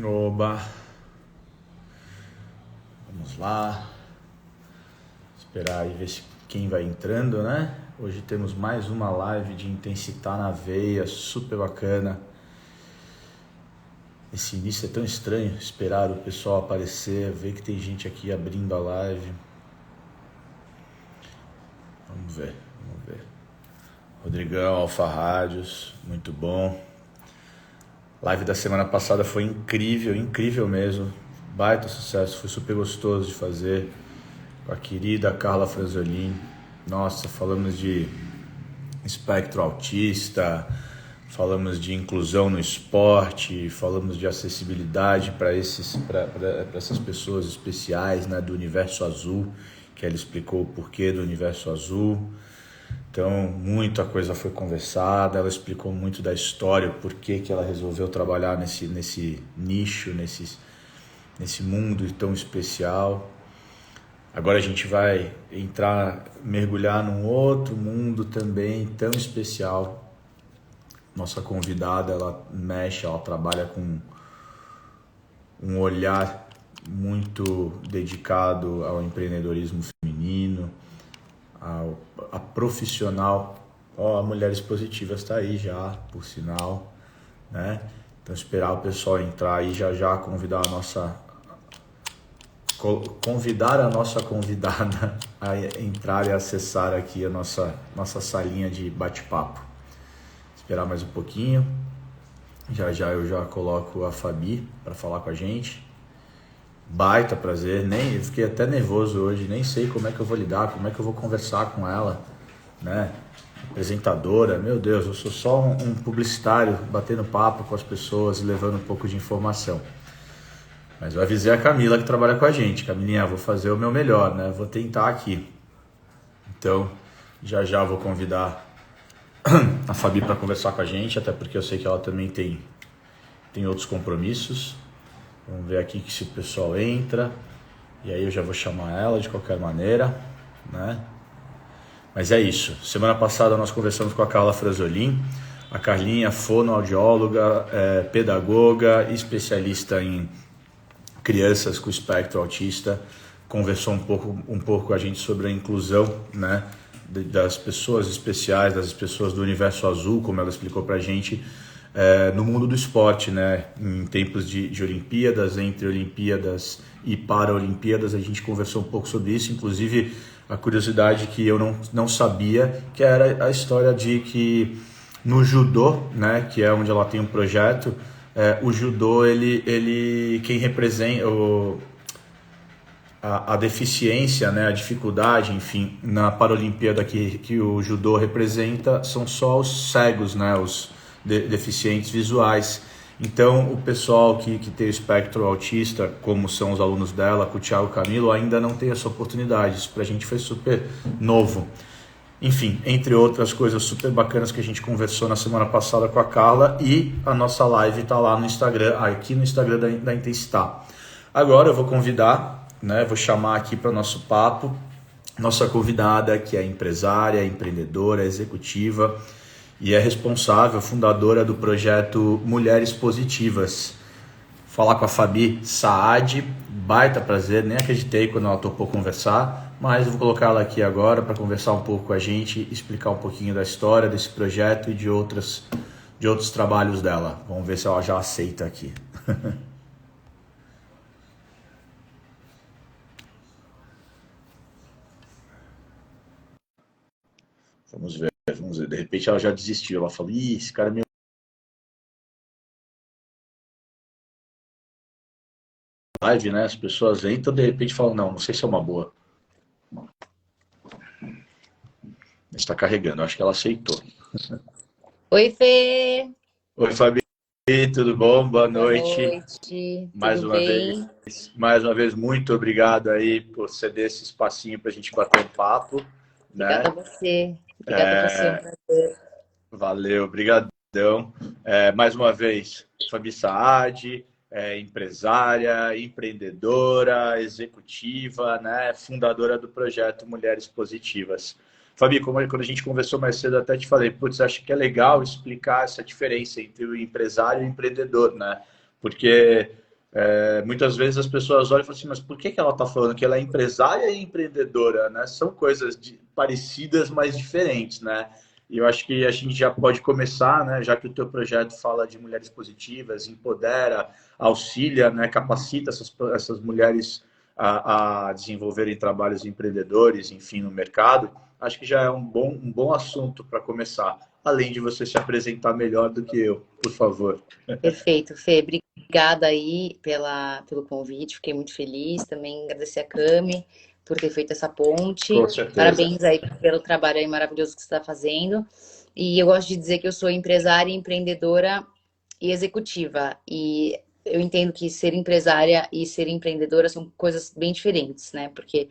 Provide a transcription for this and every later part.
Oba, vamos lá, esperar aí ver quem vai entrando, né? Hoje temos mais uma live de Intensitar na Veia, super bacana. Esse início é tão estranho, esperar o pessoal aparecer, ver que tem gente aqui abrindo a live. Vamos ver. Rodrigão, Alfa Rádios, muito bom. Live da semana passada foi incrível mesmo. Baita sucesso, foi super gostoso de fazer com a querida Carla Franzolin. Nossa, falamos de espectro autista, falamos de inclusão no esporte, falamos de acessibilidade para essas pessoas especiais, né, do universo azul, que ela explicou o porquê do universo azul. Então, muita coisa foi conversada, ela explicou muito da história, o porquê que ela resolveu trabalhar nesse nicho, nesse mundo tão especial. Agora a gente vai mergulhar num outro mundo também tão especial. Nossa convidada, ela trabalha com um olhar muito dedicado ao empreendedorismo feminino, a profissional. A Mulheres Positivas está aí já, por sinal, né? Então esperar o pessoal entrar aí já convidar a nossa convidada a entrar e acessar aqui a nossa salinha de bate-papo. Esperar mais um pouquinho. Já eu já coloco a Fabi para falar com a gente. Baita prazer, eu fiquei até nervoso hoje, nem sei como é que eu vou lidar, como é que eu vou conversar com ela, né? Apresentadora, meu Deus, eu sou só um publicitário batendo papo com as pessoas e levando um pouco de informação. Mas eu avisei a Camila que trabalha com a gente. Camilinha, vou fazer o meu melhor, né? Vou tentar aqui. Então, já vou convidar a Fabi para conversar com a gente, até porque eu sei que ela também tem outros compromissos. Vamos ver aqui se o pessoal entra. E aí eu já vou chamar ela de qualquer maneira, né? Mas é isso. Semana passada nós conversamos com a Carla Franzolin. A Carlinha, fonoaudióloga, pedagoga, especialista em crianças com espectro autista, conversou um pouco com a gente sobre a inclusão, né, das pessoas especiais, das pessoas do universo azul, como ela explicou pra gente, no mundo do esporte, né, em tempos de Olimpíadas, entre Olimpíadas e Paralimpíadas. A gente conversou um pouco sobre isso, inclusive a curiosidade que eu não sabia, que era a história de que no judô, né, que é onde ela tem um projeto, o judô, quem representa a deficiência, né, a dificuldade, enfim, na Paralimpíada que o judô representa, são só os cegos, né, os deficientes visuais. Então, o pessoal que tem o espectro autista, como são os alunos dela, com o Thiago Camilo, ainda não tem essa oportunidade. Isso pra gente foi super novo. Enfim, entre outras coisas super bacanas que a gente conversou na semana passada com a Carla, e a nossa live tá lá no Instagram, aqui no Instagram da Intensitar. Agora eu vou convidar, né, vou chamar aqui para o nosso papo, nossa convidada, que é empresária, empreendedora, executiva e é responsável, fundadora do projeto Mulheres Positivas. Falar com a Fabi Saad, baita prazer, nem acreditei quando ela topou conversar, mas eu vou colocar ela aqui agora para conversar um pouco com a gente, explicar um pouquinho da história desse projeto e de outros trabalhos dela. Vamos ver se ela já aceita aqui. Vamos ver. De repente ela já desistiu, ela falou, esse cara é meio live, né? As pessoas entram, de repente falam, não sei se é uma boa. Está carregando, acho que ela aceitou. Oi, Fê! Oi, Fabi, tudo bom? Boa Boa noite. noite, tudo bem? Mais uma vez, muito obrigado aí por ceder esse espacinho para a gente bater um papo, Obrigada né? a você, um prazer. Valeu, brigadão. Mais uma vez, Fabi Saad, empresária, empreendedora, executiva, né? Fundadora do projeto Mulheres Positivas. Fabi, quando a gente conversou mais cedo, até te falei, putz, acho que é legal explicar essa diferença entre o empresário e o empreendedor, né? Porque Muitas vezes as pessoas olham e falam assim, mas por que ela está falando que ela é empresária e empreendedora, né? São coisas parecidas, mas diferentes, né? E eu acho que a gente já pode começar, né? Já que o teu projeto fala de mulheres positivas, empodera, auxilia, né? Capacita essas mulheres a desenvolverem trabalhos empreendedores, enfim, no mercado. Acho que já é um bom assunto para começar. Além de você se apresentar melhor do que eu, por favor. Perfeito, Fê. Obrigada aí pelo convite, fiquei muito feliz. Também agradecer a Cami por ter feito essa ponte. Com certeza. Parabéns aí pelo trabalho aí maravilhoso que você está fazendo. E eu gosto de dizer que eu sou empresária, empreendedora e executiva. E eu entendo que ser empresária e ser empreendedora são coisas bem diferentes, né? Porque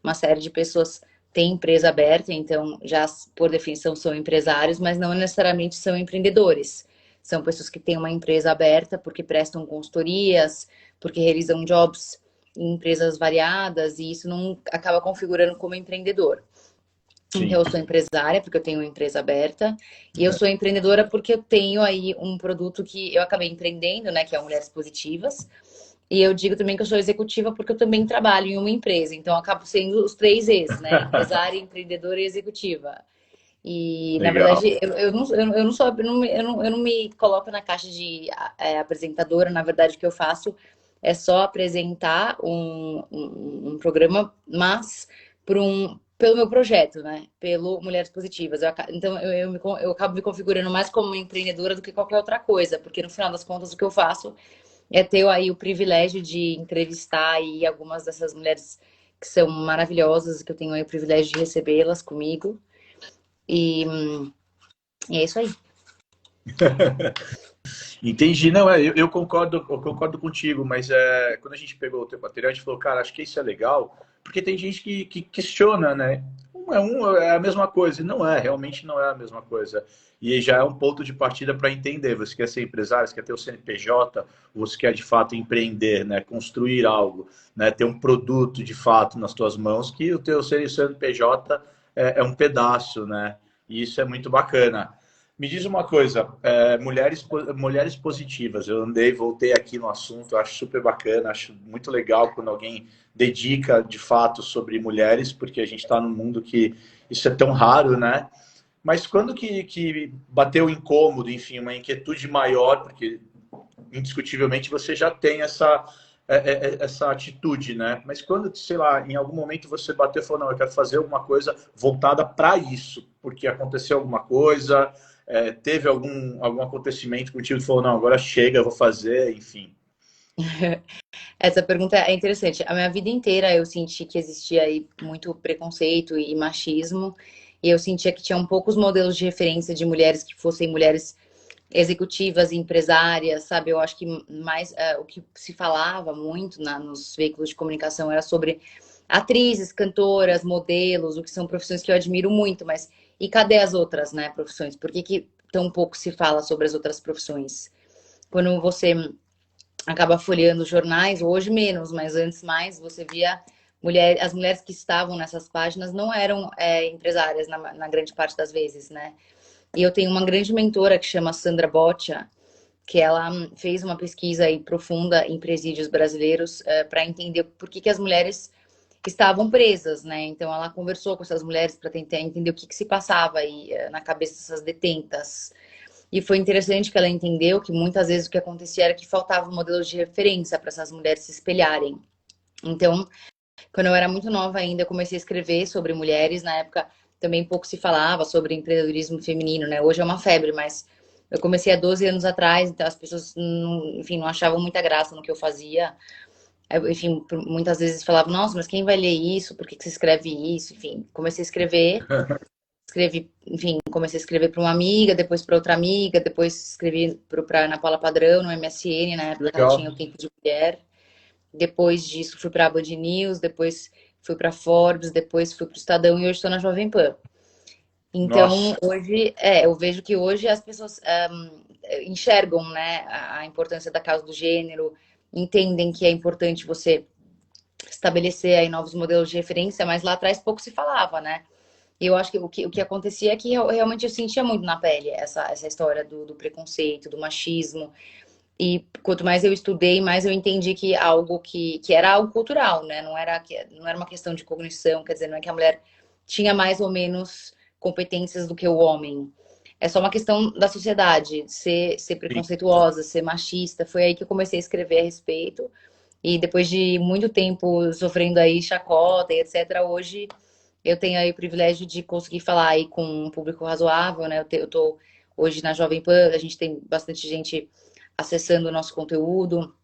uma série de pessoas tem empresa aberta, então já por definição são empresários, mas não necessariamente são empreendedores. São pessoas que têm uma empresa aberta porque prestam consultorias, porque realizam jobs em empresas variadas, e isso não acaba configurando como empreendedor. Então, Sim. eu sou empresária porque eu tenho uma empresa aberta, e eu sou empreendedora porque eu tenho aí um produto que eu acabei empreendendo, né, que é o Mulheres Positivas. E eu digo também que eu sou executiva porque eu também trabalho em uma empresa, então eu acabo sendo os três E's, né? Empresária, empreendedora e executiva. E, na Legal. verdade, eu não sou, eu não me coloco na caixa de apresentadora. Na verdade, o que eu faço é só apresentar um programa, mas pelo meu projeto, né? Pelo Mulheres Positivas. Então, eu acabo me configurando mais como uma empreendedora do que qualquer outra coisa, porque no final das contas, o que eu faço é ter aí o privilégio de entrevistar aí algumas dessas mulheres que são maravilhosas, que eu tenho aí o privilégio de recebê-las comigo. E, e é isso aí. Entendi, não, eu concordo contigo, mas quando a gente pegou o teu material, a gente falou, cara, acho que isso é legal, porque tem gente que questiona, né? É a mesma coisa, e não é, realmente não é a mesma coisa. E já é um ponto de partida para entender. Você quer ser empresário, você quer ter o CNPJ, ou você quer de fato empreender, né? Construir algo, né? Ter um produto de fato nas tuas mãos, que o teu CNPJ é um pedaço, né? E isso é muito bacana. Me diz uma coisa, mulheres positivas. Eu andei, voltei aqui no assunto, acho super bacana, acho muito legal quando alguém dedica de fato sobre mulheres, porque a gente está num mundo que isso é tão raro, né? Mas quando que bateu o incômodo, enfim, uma inquietude maior, porque indiscutivelmente você já tem essa atitude, né? Mas quando, sei lá, em algum momento você bateu e falou, não, eu quero fazer alguma coisa voltada para isso, porque aconteceu alguma coisa, teve algum acontecimento contigo que falou, não, agora chega, eu vou fazer, enfim. Essa pergunta é interessante. A minha vida inteira eu senti que existia aí muito preconceito e machismo, e eu sentia que tinham poucos modelos de referência de mulheres que fossem mulheres executivas, empresárias, sabe? Eu acho que mais o que se falava muito nos veículos de comunicação era sobre atrizes, cantoras, modelos, o que são profissões que eu admiro muito, mas e cadê as outras, né, profissões? Por que tão pouco se fala sobre as outras profissões? Quando você acaba folheando jornais, hoje menos, mas antes mais, você via as mulheres que estavam nessas páginas não eram empresárias na grande parte das vezes, né? E eu tenho uma grande mentora que chama Sandra Boccia, que ela fez uma pesquisa aí profunda em presídios brasileiros para entender por que as mulheres estavam presas, né? Então ela conversou com essas mulheres para tentar entender o que se passava aí na cabeça dessas detentas. E foi interessante que ela entendeu que muitas vezes o que acontecia era que faltavam modelos de referência para essas mulheres se espelharem. Então, quando eu era muito nova ainda, eu comecei a escrever sobre mulheres. Na época, também pouco se falava sobre empreendedorismo feminino, né? Hoje é uma febre, mas eu comecei há 12 anos atrás, então as pessoas, enfim, não achavam muita graça no que eu fazia. Enfim, muitas vezes falavam, nossa, mas quem vai ler isso? Por que você escreve isso? Enfim, comecei a escrevi, enfim, comecei a escrever para uma amiga, depois para outra amiga, depois escrevi para Ana Paula Padrão no MSN, na época que ela Legal. tinha o Tempo de Mulher. Depois disso fui para a Band News, depois fui para Forbes, depois fui para o Estadão e hoje estou na Jovem Pan. Então, Nossa, hoje, eu vejo que hoje as pessoas enxergam, né, a importância da causa do gênero, entendem que é importante você estabelecer aí novos modelos de referência, mas lá atrás pouco se falava, né? E eu acho que o que acontecia é que realmente eu sentia muito na pele essa história do preconceito, do machismo. E quanto mais eu estudei, mais eu entendi que algo que era algo cultural, né? Não era uma questão de cognição, quer dizer, não é que a mulher tinha mais ou menos competências do que o homem. É só uma questão da sociedade, ser Sim. preconceituosa, ser machista. Foi aí que eu comecei a escrever a respeito. E depois de muito tempo sofrendo aí chacota e etc., hoje eu tenho aí o privilégio de conseguir falar aí com um público razoável, né? Eu tô hoje na Jovem Pan, a gente tem bastante gente acessando o nosso conteúdo.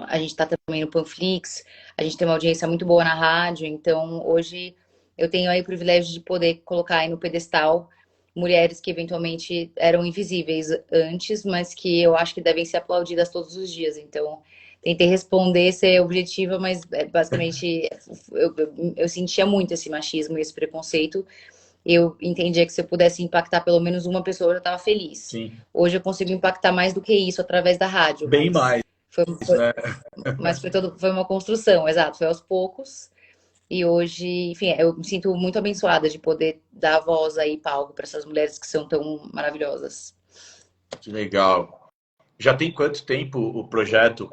A gente está também no Panflix, a gente tem uma audiência muito boa na rádio, então hoje eu tenho aí o privilégio de poder colocar aí no pedestal mulheres que eventualmente eram invisíveis antes, mas que eu acho que devem ser aplaudidas todos os dias. Então, tentei responder, ser objetiva, mas basicamente eu sentia muito esse machismo e esse preconceito. Eu entendia que se eu pudesse impactar pelo menos uma pessoa, eu já estava feliz. Sim. Hoje eu consigo impactar mais do que isso através da rádio, Bem mas mais, foi, né? foi uma construção, exato, foi aos poucos. E hoje, enfim, eu me sinto muito abençoada de poder dar voz aí, palco, para essas mulheres que são tão maravilhosas. Que legal. Já tem quanto tempo o projeto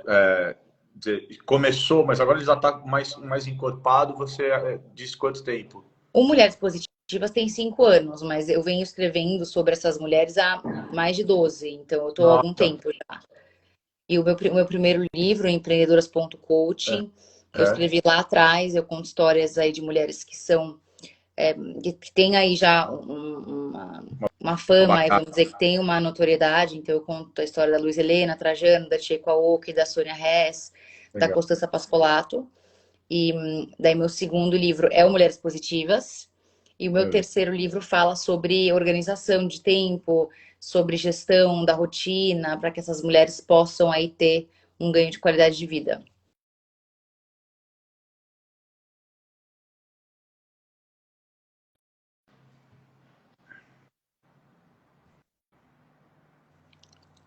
começou, mas agora ele já está mais encorpado. Você diz quanto tempo? O Mulheres Positivas tem 5 anos, mas eu venho escrevendo sobre essas mulheres há mais de 12, então eu estou há algum Nossa, tempo já. E o meu primeiro livro, é, Empreendedoras.coaching, eu é, escrevi lá atrás, eu conto histórias aí de mulheres que são, que têm aí já uma uma fama, e bagagem vamos dizer que tem uma notoriedade, então eu conto a história da Luiz Helena Trajano, da Tcheco Aoki, da Sônia Hess, da legal. Constança Pascolato. E daí meu segundo livro é o Mulheres Positivas. E o meu É. terceiro livro fala sobre organização de tempo, sobre gestão da rotina, para que essas mulheres possam aí ter um ganho de qualidade de vida.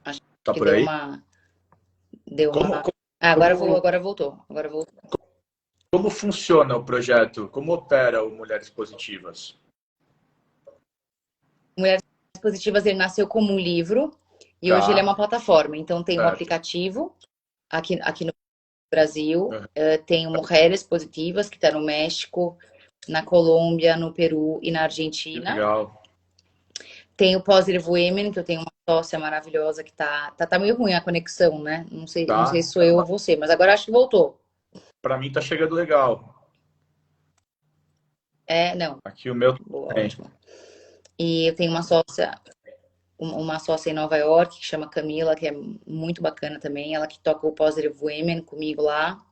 Acho Tá que por aí? deu Como, uma. como, Ah, como, agora voltou, agora voltou. como funciona o projeto? Como opera o Mulheres Positivas? Mulheres Positivas ele nasceu como um livro e hoje ele é Tá, uma plataforma. Então tem um certo. aplicativo aqui no Brasil, Uhum. tem o Mulheres Positivas que está no México, na Colômbia, no Peru e na Que Argentina. legal. Tem o Positive Women, que eu tenho uma sócia maravilhosa que tá meio ruim a conexão, né? Não sei Tá? se sou eu ou você, mas agora acho que voltou. Para mim tá chegando legal. É, não, Aqui o meu boa, também. ótimo. E eu tenho uma sócia em Nova York que chama Camila, que é muito bacana também, ela que toca o Positive Women comigo lá.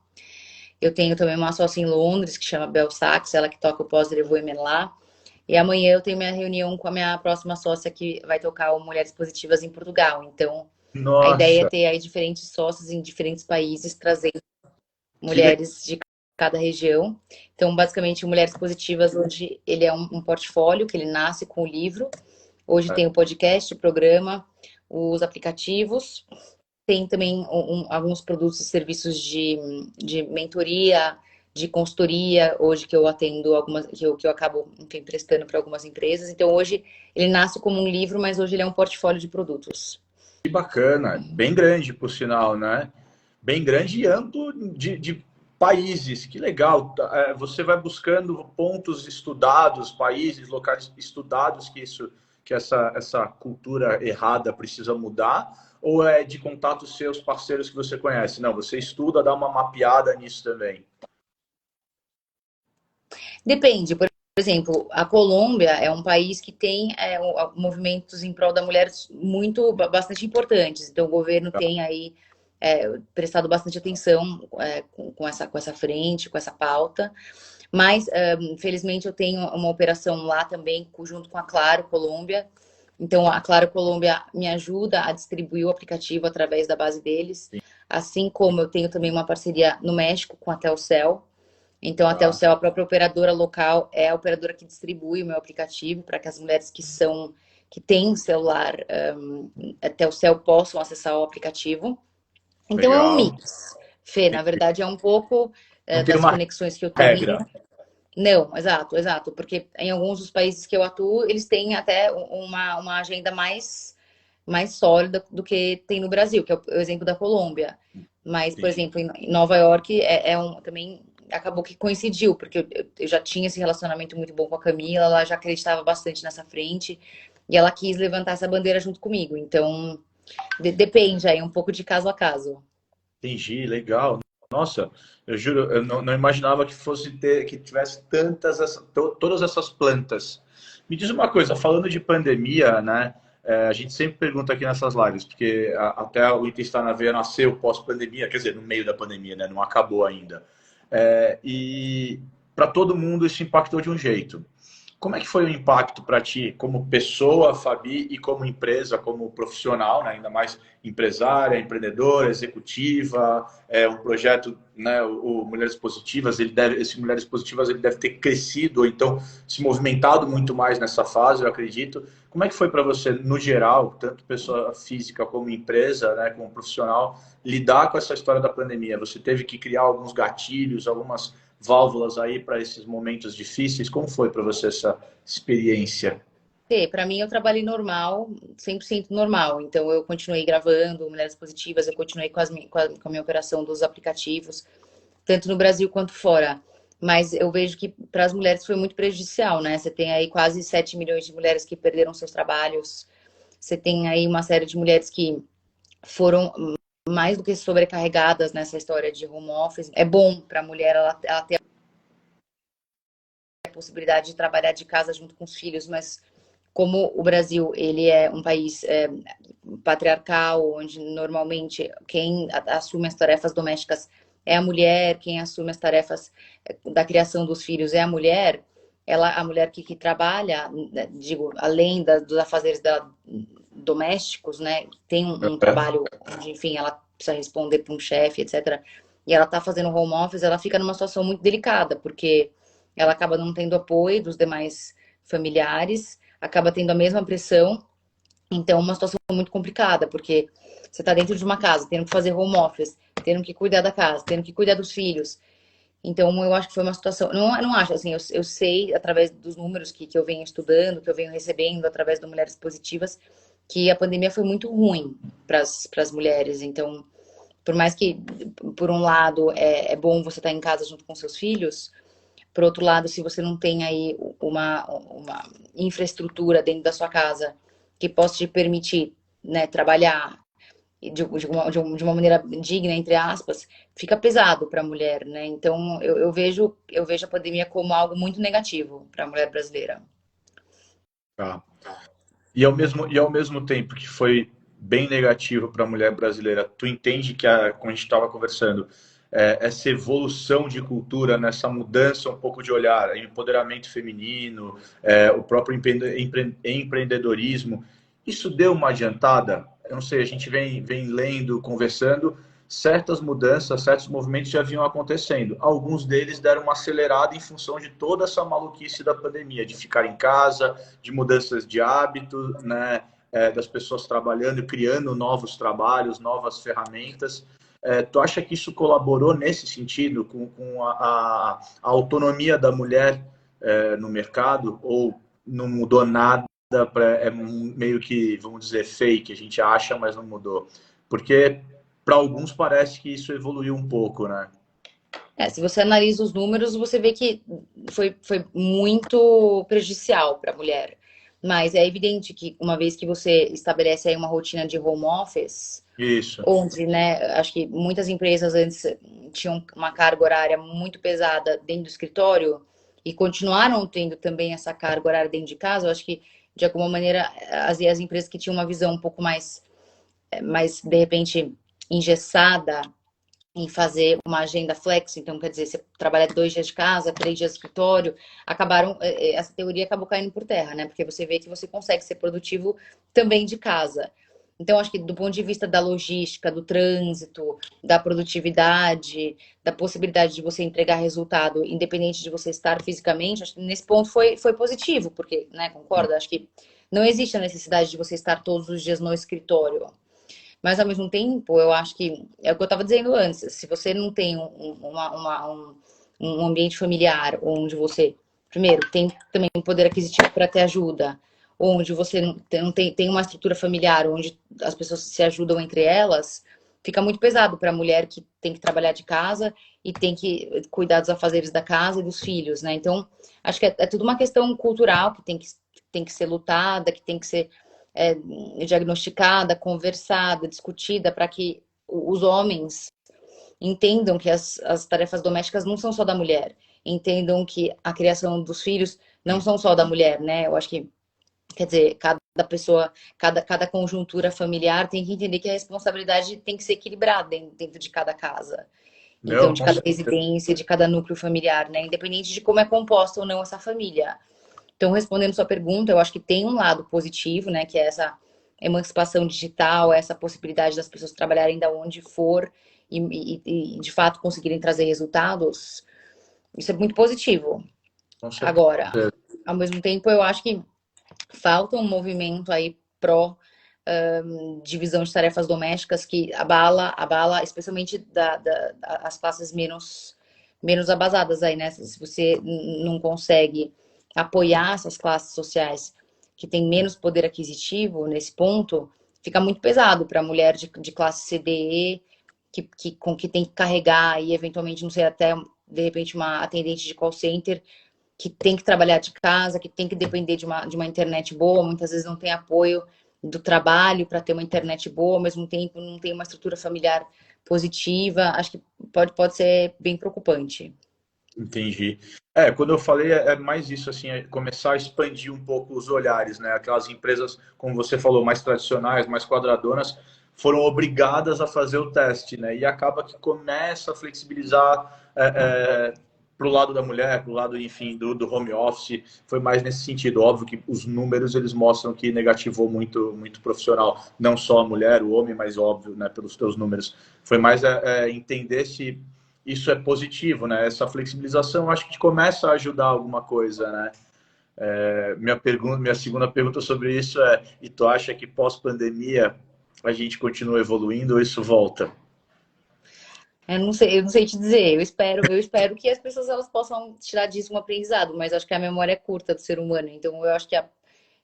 Eu tenho também uma sócia em Londres que chama Bel Sachs, ela que toca o Positive Women lá. E amanhã eu tenho minha reunião com a minha próxima sócia que vai tocar o Mulheres Positivas em Portugal. Então, a ideia é Nossa, ter aí diferentes sócios em diferentes países, trazendo que legal. mulheres de cada região. Então, basicamente, o Mulheres Positivas, hoje, ele é um portfólio que ele nasce com o livro. Hoje tem o podcast, o programa, os aplicativos. Tem também alguns produtos e serviços de mentoria, de consultoria, hoje que eu atendo algumas, que eu acabo, enfim, prestando para algumas empresas. Então, hoje ele nasce como um livro, mas hoje ele é um portfólio de produtos. Que bacana. Bem grande, por sinal, né? Bem grande e amplo de países. Que legal. Você vai buscando pontos estudados, países, locais estudados que essa cultura errada precisa mudar, ou é de contatos seus parceiros que você conhece? Não, você estuda, dá uma mapeada nisso também. Depende, por exemplo, a Colômbia é um país que tem movimentos em prol da mulher bastante importantes. Então, o governo tem aí prestado bastante atenção com essa frente, com essa pauta. Mas, felizmente, eu tenho uma operação lá também, junto com a Claro Colômbia. Então, a Claro Colômbia me ajuda a distribuir o aplicativo através da base deles. Sim, Assim como eu tenho também uma parceria no México com a Telcel. Então, a tá. Telcel, a própria operadora local, é a operadora que distribui o meu aplicativo para que as mulheres que têm celular a Telcel possam acessar o aplicativo. Então, é um Legal. mix. Fê, na verdade, é um pouco Não tem das uma conexões que eu tenho. regra. Não, exato, exato. Porque em alguns dos países que eu atuo, eles têm até uma agenda mais, mais sólida do que tem no Brasil, que é o exemplo da Colômbia. Mas, por Entendi. exemplo, em Nova York também acabou que coincidiu, porque eu já tinha esse relacionamento muito bom com a Camila, ela já acreditava bastante nessa frente, e ela quis levantar essa bandeira junto comigo. Então, depende aí, um pouco de caso a caso. Entendi, legal. Nossa, eu juro, eu não imaginava que fosse ter, que tivesse todas essas plantas. Me diz uma coisa, falando de pandemia, né? A gente sempre pergunta aqui nessas lives, porque até o Intestino na Veia nasceu pós-pandemia, quer dizer, no meio da pandemia, né? Não acabou ainda. E para todo mundo isso impactou de um jeito. Como é que foi o impacto para ti, como pessoa, Fabi, e como empresa, como profissional, né? Ainda mais empresária, empreendedora, executiva, um projeto, né? O Mulheres Positivas, esse Mulheres Positivas ele deve ter crescido, ou então se movimentado muito mais nessa fase, eu acredito. Como é que foi para você, no geral, tanto pessoa física como empresa, né? Como profissional, lidar com essa história da pandemia? Você teve que criar alguns gatilhos, algumas válvulas aí para esses momentos difíceis? Como foi para você essa experiência? Para mim, eu trabalhei normal, 100% normal. Então, eu continuei gravando Mulheres Positivas, eu continuei com a minha operação dos aplicativos, tanto no Brasil quanto fora. Mas eu vejo que para as mulheres foi muito prejudicial, né? Você tem aí quase 7 milhões de mulheres que perderam seus trabalhos. Você tem aí uma série de mulheres que foram mais do que sobrecarregadas nessa história de home office. É bom para a mulher ela ter a possibilidade de trabalhar de casa junto com os filhos, mas como o Brasil ele é um país patriarcal, onde normalmente quem assume as tarefas domésticas é a mulher, quem assume as tarefas da criação dos filhos é a mulher, a mulher que trabalha, né, digo, além dos afazeres dela domésticos, né, tem um trabalho onde, enfim, ela precisa responder para um chefe, etc. E ela está fazendo home office, ela fica numa situação muito delicada, porque ela acaba não tendo apoio dos demais familiares, acaba tendo a mesma pressão. Então, é uma situação muito complicada, porque você está dentro de uma casa, tendo que fazer home office, tendo que cuidar da casa, tendo que cuidar dos filhos. Então, eu acho que foi uma situação. Não acho, assim, eu sei, através dos números que eu venho estudando, que eu venho recebendo, através do Mulheres Positivas, que a pandemia foi muito ruim para as mulheres. Então, por mais que, por um lado, é bom você estar em casa junto com seus filhos, por outro lado, se você não tem aí uma infraestrutura dentro da sua casa que possa te permitir, né, trabalhar de uma maneira digna, entre aspas, fica pesado para a mulher, né? Então, eu vejo a pandemia como algo muito negativo para a mulher brasileira. Tá. E ao mesmo tempo que foi bem negativo para a mulher brasileira, tu entende que, como a gente estava conversando, essa evolução de cultura, nessa mudança um pouco de olhar, empoderamento feminino, o próprio empreendedorismo, isso deu uma adiantada? Eu não sei, a gente vem lendo, conversando, certas mudanças, certos movimentos já vinham acontecendo. Alguns deles deram uma acelerada em função de toda essa maluquice da pandemia, de ficar em casa, de mudanças de hábito, né? Das pessoas trabalhando e criando novos trabalhos, novas ferramentas. Tu acha que isso colaborou nesse sentido, com a autonomia da mulher no mercado, ou não mudou nada? É meio que, vamos dizer, fake, a gente acha, mas não mudou. Porque para alguns parece que isso evoluiu um pouco, né? Se você analisa os números, você vê que foi muito prejudicial para a mulher. Mas é evidente que uma vez que você estabelece aí uma rotina de home office, Isso. onde, né, acho que muitas empresas antes tinham uma carga horária muito pesada dentro do escritório e continuaram tendo também essa carga horária dentro de casa, eu acho que, de alguma maneira, as empresas que tinham uma visão um pouco mais de repente, engessada em fazer uma agenda flex, então quer dizer, você trabalha 2 dias de casa, 3 dias de escritório, essa teoria acabou caindo por terra, né? Porque você vê que você consegue ser produtivo também de casa. Então, acho que do ponto de vista da logística, do trânsito, da produtividade, da possibilidade de você entregar resultado, independente de você estar fisicamente, acho que nesse ponto foi positivo, porque, né, concorda? Acho que não existe a necessidade de você estar todos os dias no escritório. Mas, ao mesmo tempo, eu acho que é o que eu estava dizendo antes. Se você não tem um ambiente familiar onde você, primeiro, tem também um poder aquisitivo para ter ajuda, onde você não tem uma estrutura familiar, onde as pessoas se ajudam entre elas, fica muito pesado para a mulher que tem que trabalhar de casa e tem que cuidar dos afazeres da casa e dos filhos, né? Então, acho que é tudo uma questão cultural que tem que ser lutada, que tem que ser é, diagnosticada, conversada, discutida, para que os homens entendam que as tarefas domésticas não são só da mulher, entendam que a criação dos filhos não são só da mulher, né? Eu acho que, quer dizer, cada pessoa, cada conjuntura familiar tem que entender que a responsabilidade tem que ser equilibrada dentro de cada casa. Então, Meu, de com cada certeza. residência, de cada núcleo familiar, né? Independente de como é composta ou não essa família. Então, respondendo sua pergunta, eu acho que tem um lado positivo, né? Que é essa emancipação digital, essa possibilidade das pessoas trabalharem da onde for e de fato conseguirem trazer resultados. Isso é muito positivo. Com certeza. Agora, ao mesmo tempo, eu acho que falta um movimento aí pró divisão de tarefas domésticas que abala especialmente as classes menos abasadas aí, né? Se você não consegue apoiar essas classes sociais que têm menos poder aquisitivo nesse ponto, fica muito pesado para a mulher de classe CDE que tem que carregar e eventualmente, não sei, até de repente uma atendente de call center que tem que trabalhar de casa, que tem que depender de uma internet boa, muitas vezes não tem apoio do trabalho para ter uma internet boa, ao mesmo tempo não tem uma estrutura familiar positiva. Acho que pode ser bem preocupante. Entendi. Quando eu falei é mais isso, assim, é começar a expandir um pouco os olhares, né? Aquelas empresas, como você falou, mais tradicionais, mais quadradonas, foram obrigadas a fazer o teste, né? E acaba que começa a flexibilizar para o lado da mulher, para o lado, enfim, do home office. Foi mais nesse sentido. Óbvio que os números eles mostram que negativou muito, muito profissional, não só a mulher, o homem, mas óbvio, né? Pelos teus números. Foi mais entender se isso é positivo, né? Essa flexibilização acho que começa a ajudar alguma coisa, né? Minha segunda pergunta sobre isso é: e tu acha que pós-pandemia a gente continua evoluindo ou isso volta? Eu não sei te dizer. Eu espero que as pessoas elas possam tirar disso um aprendizado, mas acho que a memória é curta do ser humano. Então eu acho que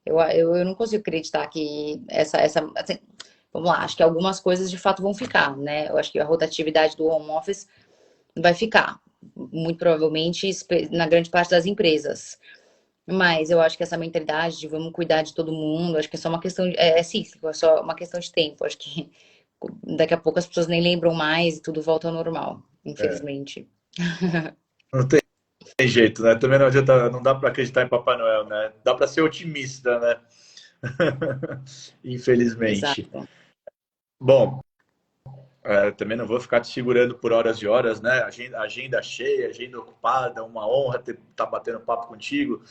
eu não consigo acreditar que assim, vamos lá, acho que algumas coisas de fato vão ficar, né? Eu acho que a rotatividade do home office vai ficar, muito provavelmente, na grande parte das empresas. Mas eu acho que essa mentalidade de vamos cuidar de todo mundo, acho que é só uma questão é cíclico, é só uma questão de tempo. Acho que daqui a pouco as pessoas nem lembram mais e tudo volta ao normal, É, infelizmente. não tem jeito, né? Também não adianta, não dá para acreditar em Papai Noel, né? Dá para ser otimista, né? Infelizmente. Exato. Bom, também não vou ficar te segurando por horas e horas, né? Agenda cheia, agenda ocupada, uma honra estar batendo papo contigo.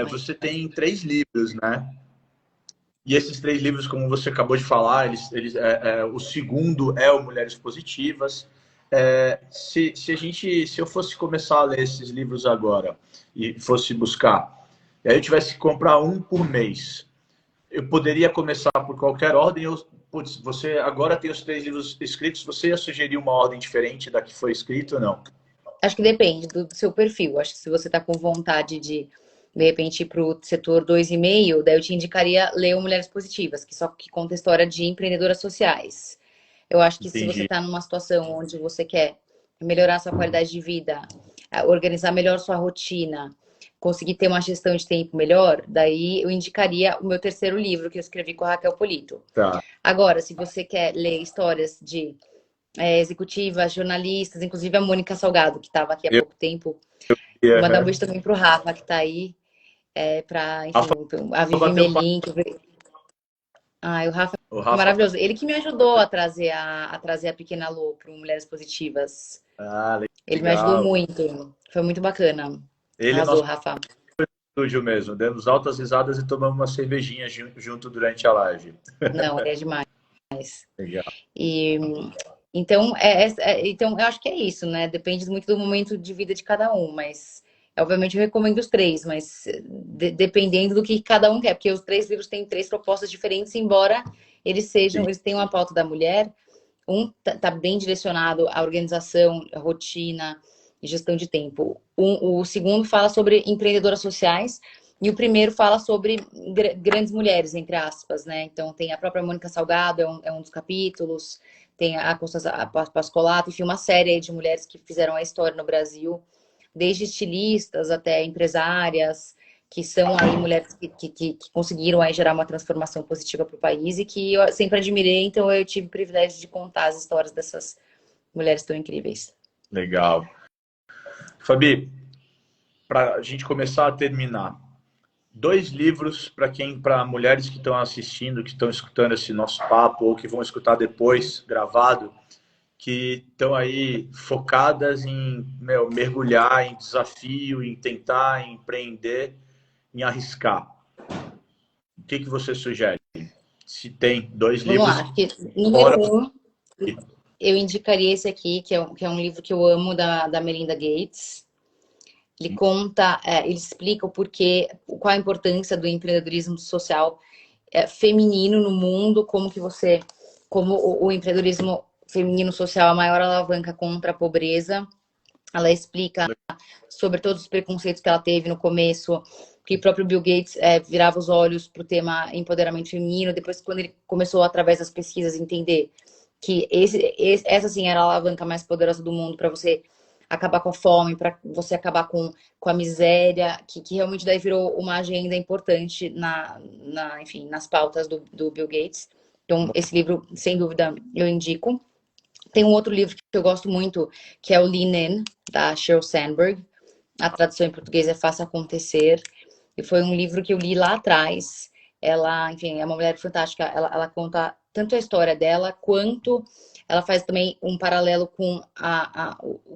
Você tem 3 livros, né? E esses 3 livros, como você acabou de falar, o segundo é o Mulheres Positivas. Se eu fosse começar a ler esses livros agora e fosse buscar, e aí eu tivesse que comprar um por mês, eu poderia começar por qualquer ordem. Putz, você agora tem os 3 livros escritos, você ia sugerir uma ordem diferente da que foi escrito ou não? Acho que depende do seu perfil. Acho que se você está com vontade de repente, ir para o setor 2,5, daí eu te indicaria ler o Mulheres Positivas, que só que conta a história de empreendedoras sociais. Eu acho que se você Entendi. está numa situação onde você quer melhorar sua qualidade de vida, organizar melhor sua rotina, conseguir ter uma gestão de tempo melhor, daí eu indicaria o meu terceiro livro que eu escrevi com a Raquel Polito. Tá. Agora, se você quer ler histórias de executivas, jornalistas, inclusive a Mônica Salgado, que estava aqui há Eu, pouco tempo, vou mandar um uhum. beijo também pro Rafa, que está aí, para, Rafa enfim, a Vivi bateu papo. Melim. O Rafa O é Rafa. maravilhoso. Ele que me ajudou a trazer a Pequena Lô para Mulheres Positivas. Ah, Ele me ajudou legal. muito. Foi muito bacana. Ele é Arrasou, nosso Rafa. estúdio mesmo. Demos altas risadas e tomamos uma cervejinha junto durante a live. Não, ele é demais. Legal. E então, então, eu acho que é isso, né? Depende muito do momento de vida de cada um, mas obviamente eu recomendo os três, mas dependendo do que cada um quer, porque os 3 livros têm 3 propostas diferentes, embora eles tenham a pauta da mulher. Um tá bem direcionado à organização, à rotina e gestão de tempo. O segundo fala sobre empreendedoras sociais, E o primeiro fala sobre grandes mulheres, entre aspas, né? Então tem a própria Mônica Salgado, é um dos capítulos, tem a Constanza Pascolato, enfim, uma série aí de mulheres que fizeram a história no Brasil, desde estilistas até empresárias, que são aí mulheres que conseguiram aí gerar uma transformação positiva para o país e que eu sempre admirei, então eu tive o privilégio de contar as histórias dessas mulheres tão incríveis. Legal. Fabi, para a gente começar a terminar, 2 livros para mulheres que estão assistindo, que estão escutando esse nosso papo ou que vão escutar depois gravado, que estão aí focadas em mergulhar em desafio, em tentar empreender, em arriscar. O que você sugere? Se tem 2 Vamos livros lá, acho que número fora... um, eu indicaria esse aqui, que é um livro que eu amo, da Melinda Gates. Ele conta, ele explica o porquê, qual a importância do empreendedorismo social feminino no mundo, como o empreendedorismo feminino social é a maior alavanca contra a pobreza. Ela explica sobre todos os preconceitos que ela teve no começo, que o próprio Bill Gates virava os olhos para o tema empoderamento feminino, depois quando ele começou, através das pesquisas, entender que essa sim era a alavanca mais poderosa do mundo para você acabar com a fome, para você acabar com a miséria, que realmente daí virou uma agenda importante enfim, nas pautas do Bill Gates. Então, esse livro, sem dúvida, eu indico. Tem um outro livro que eu gosto muito, que é o Lean In, da Sheryl Sandberg. A tradução em português é Faça Acontecer. E foi um livro que eu li lá atrás. Ela, enfim, é uma mulher fantástica. Ela conta tanto a história dela, quanto ela faz também um paralelo com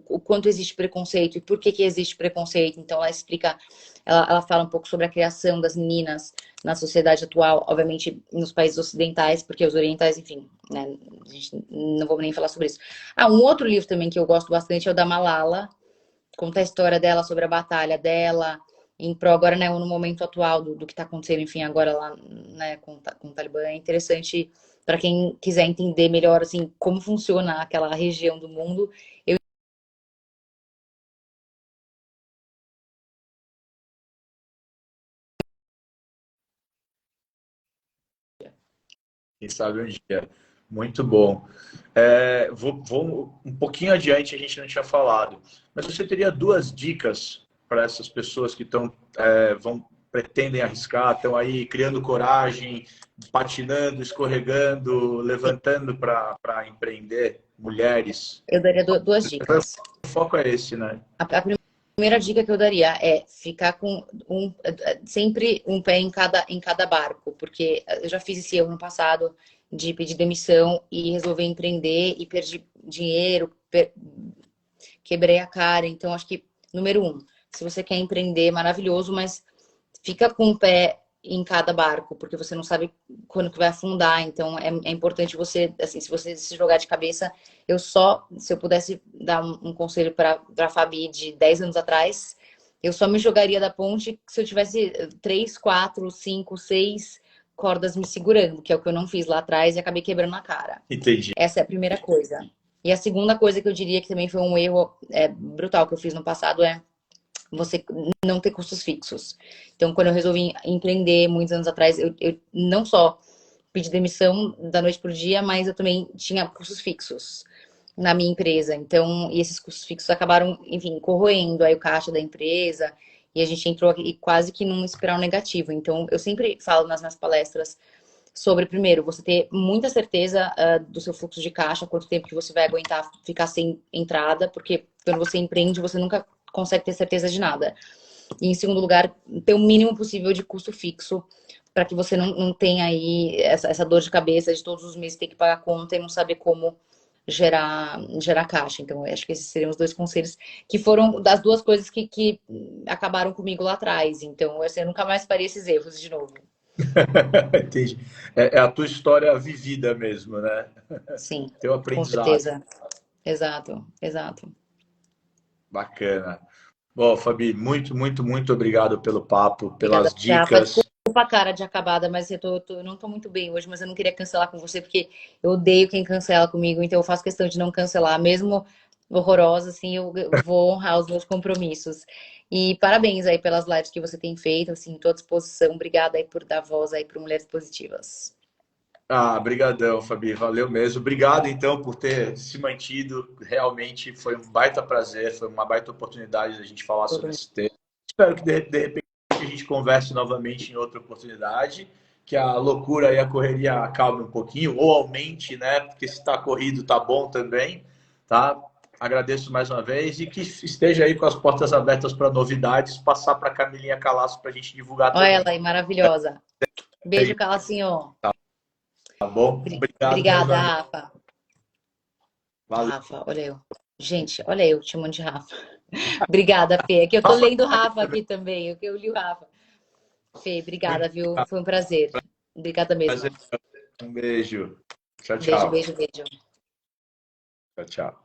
o quanto existe preconceito e por que existe preconceito. Então, ela explica, ela fala um pouco sobre a criação das meninas na sociedade atual, obviamente nos países ocidentais, porque os orientais, enfim, né, a gente não vou nem falar sobre isso. Um outro livro também que eu gosto bastante é o da Malala, conta a história dela, sobre a batalha dela, em prol agora, né, no momento atual do que está acontecendo, enfim, agora lá, né, com o Talibã. É interessante para quem quiser entender melhor, assim, como funciona aquela região do mundo. Quem sabe um dia. Muito bom. Vou um pouquinho adiante, a gente não tinha falado, mas você teria 2 dicas para essas pessoas que pretendem arriscar, estão aí criando coragem, patinando, escorregando, levantando para empreender, mulheres? Eu daria duas dicas. O foco é esse, né? A primeira dica que eu daria é ficar com sempre um pé em cada barco, porque eu já fiz esse erro no passado de pedir demissão e resolver empreender e perdi dinheiro, quebrei a cara. Então, acho que, número um, se você quer empreender, maravilhoso, mas fica com o pé em cada barco, porque você não sabe quando que vai afundar. Então, é importante você, assim, se você se jogar de cabeça, se eu pudesse dar um conselho para a Fabi de 10 anos atrás, eu só me jogaria da ponte se eu tivesse 3, 4, 5, 6 cordas me segurando, que é o que eu não fiz lá atrás e acabei quebrando a cara. Entendi. Essa é a primeira coisa. E a segunda coisa que eu diria que também foi um erro brutal que eu fiz no passado é você não ter custos fixos. Então, quando eu resolvi empreender muitos anos atrás, eu não só pedi demissão da noite pro dia, mas eu também tinha custos fixos na minha empresa. Então, e esses custos fixos acabaram, enfim, corroendo aí o caixa da empresa, e a gente entrou aqui quase que num espiral negativo. Então, eu sempre falo nas minhas palestras sobre, primeiro, você ter muita certeza do seu fluxo de caixa, quanto tempo que você vai aguentar ficar sem entrada, porque quando você empreende, você nunca consegue ter certeza de nada. E, em segundo lugar, ter o mínimo possível de custo fixo, para que você não tenha aí essa dor de cabeça de todos os meses ter que pagar conta e não saber como gerar caixa. Então, eu acho que esses seriam os 2 conselhos, que foram das 2 coisas que acabaram comigo lá atrás. Então, eu nunca mais faria esses erros de novo. Entendi. É a tua história vivida mesmo, né? Sim, Teu com aprendizado. certeza. Exato, exato. Bacana. Bom, Fabi, muito, muito, muito obrigado pelo papo, Obrigada, pelas Rafa. dicas. Desculpa a cara de acabada, mas eu não tô muito bem hoje, mas eu não queria cancelar com você, porque eu odeio quem cancela comigo, então eu faço questão de não cancelar, mesmo horrorosa, assim, eu vou honrar os meus compromissos. E parabéns aí pelas lives que você tem feito, assim, tô à disposição. Obrigada aí por dar voz aí para Mulheres Positivas. Ah, brigadão, Fabi, valeu mesmo. Obrigado, então, por ter se mantido. Realmente foi um baita prazer, foi uma baita oportunidade da gente falar sobre esse tema. Espero que, de repente, a gente converse novamente em outra oportunidade, que a loucura e a correria acalme um pouquinho, ou aumente, né? Porque se está corrido, tá bom também, tá? Agradeço mais uma vez e que esteja aí com as portas abertas para novidades, passar para a Camilinha Calaço para a gente divulgar Olha ela também. aí, maravilhosa. Beijo, Calacinho. Tá bom? Obrigado mais Obrigada, uma vez. Rafa. Valeu. Rafa, olha eu. Gente, olha eu te chamando de Rafa. Obrigada, Fê. É que eu tô lendo Rafa aqui também. Eu li o Rafa. Fê, obrigada, viu? Foi um prazer. Obrigada mesmo. Prazer. Um beijo. Tchau, Beijo, tchau. beijo, beijo. Tchau, tchau.